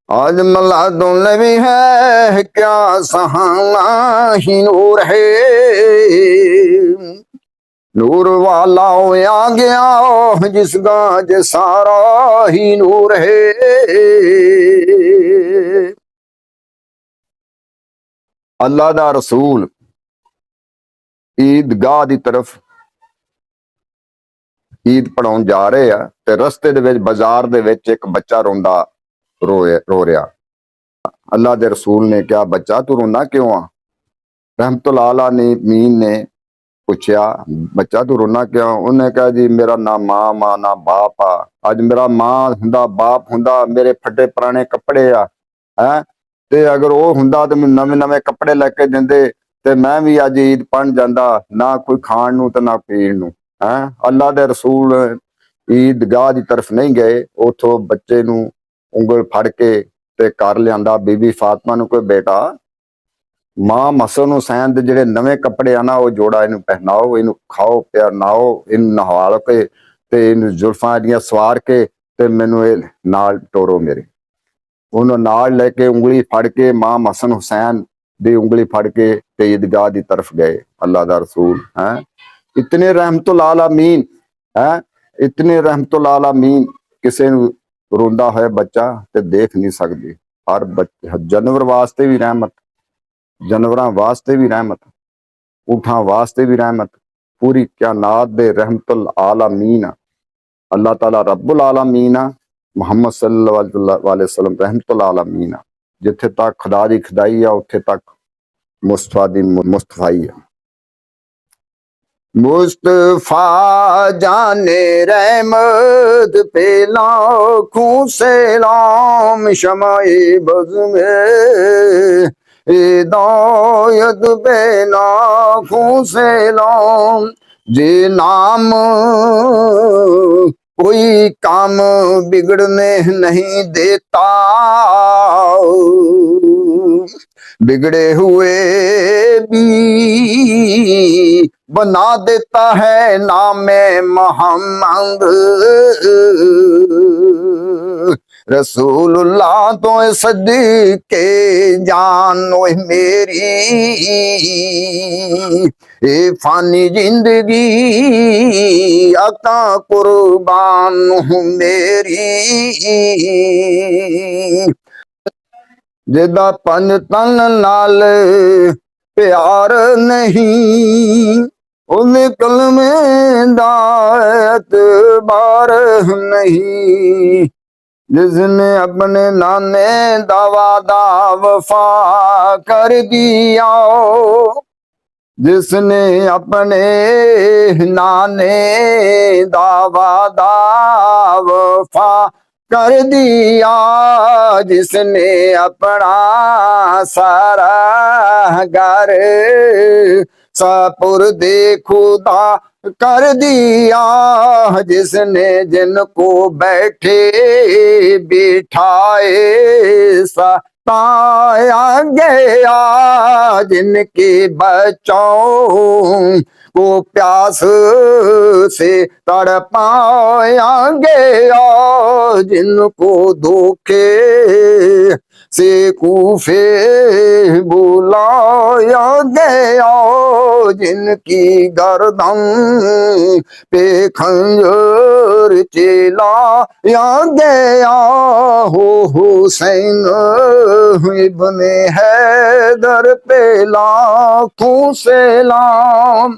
आज मिलादुन नबी है क्या सहाना ही नूर है। नूर वाला आ गया जिसका जे सारा ही नूर है। अल्लाह दा रसूल ईदगाह दी तरफ ईद पढ़ाउण जा रहे आ ते रस्ते दे विच बाजार दे विच एक बच्चा रोंदा रो रहा। अल्लाह दे रसूल ने कहा, बच्चा तू रोंदा क्यों आ? रहमतुल्लाह अलैहि मीन ने पूछया, बच्चा तू रोना क्यों? उन्हें कहा, जी मेरा ना मां मां ना बाप आ। अज मेरा मां हुंदा बाप हुंदा मेरे फटे पुराने कपड़े आ है ते अगर वो हुंदा तो मैं नवे नवे कपड़े लेके देंदे ते मैं भी अज ईद पढ़ जांदा, ना कोई खाण नूं ते ना पीण नूं है। अल्लाह दे रसूल ईदगाह की तरफ नहीं गए, उथों बच्चे नूं उंगल फड़ के ते कर लियांदा। बीबी फातिमा नूं कोई बेटा मां मसन हुसैन दे ਜਿਹੜੇ ਨਵੇਂ ਕੱਪੜੇ ਆ ਨਾ ਉਹ ਜੋੜਾ ਇਹਨੂੰ ਪਹਿਨਾਓ, ਇਹਨੂੰ ਖਾਓ ਪਿਆਓ, ਇਹਨੂੰ ਨਹਾਲ ਕੇ ਤੇ ਇਹਨੂੰ ਜ਼ੁਲਫਾਂ ਇਹਦੀਆਂ ਸਵਾਰ ਕੇ ਤੇ ਮੈਨੂੰ ਇਹ ਨਾਲ ਟੋਰੋ ਮੇਰੇ। ਉਹਨੂੰ ਨਾਲ ਲੈ ਕੇ ਉਂਗਲੀ ਫੜ ਕੇ ਮਾਂ ਮਸਨ ਹੁਸੈਨ ਦੀ ਉਂਗਲੀ ਫੜ ਕੇ ਤੇ ਈਦਗਾਹ ਦੀ ਤਰਫ ਗਏ। ਅੱਲਾਹ ਦਾ ਰਸੂਲ ਹੈ ਇਤਨੇ ਰਹਿਮਤੁਲ ਆਲਮੀਨ ਹੈ, ਇਤਨੇ ਰਹਿਮਤੁਲ ਆਲਮੀਨ ਕਿਸੇ ਨੂੰ ਰੋਂਦਾ ਹੋਇਆ ਬੱਚਾ ਤੇ ਦੇਖ ਨਹੀਂ ਸਕਦੀ। ਹਰ ਜਾਨਵਰ ਵਾਸਤੇ ਵੀ ਰਹਿਮਤ, जानवरां वास्ते भी रहमत, ऊठां वास्ते भी रहमत, पूरी कायनात दे रहमतुल आलमीन अल्लाह ताला रब्बुल आलमीन, मुहम्मद सल्लल्लाहु अलैहि वसल्लम रहमतुल आलमीन। जिथे तक खुदा दी खुदाई आ उत्थे तक मुस्तफा दी मुस्तफाई आ। मुस्तफा जाने रहमत पे लाखों सलाम, शमाए बज़ में हिदायत बेनाखों सलाम। जे नाम कोई काम बिगड़ने नहीं देता, बिगड़े हुए भी बना देता है नामे मोहम्मद। रसूलुल्लाह तो सदके जानो मेरी, ए फानी जिंदगी आका कुर्बान हूँ मेरी। जिदा पंज तन नाल प्यार नहीं, उन्हें कलमे दा एतबार नहीं। जिसने अपने नाने दा वादा वफा कर दिया, जिसने अपने नाने दा वादा वफा कर दिया, जिसने अपना सारा घर सपुर्दे खुदा कर दिया, जिसने जिनको बैठे बिठाए सताया गया, जिनके बच्चों को प्यास से तड़पाया गया, जिनको धोखे से कूफे बुलाया गया, जिनकी गर्दन पे खंजर चलाया गया, हो हुसैन इब्ने हैदर पे लाखों सलाम।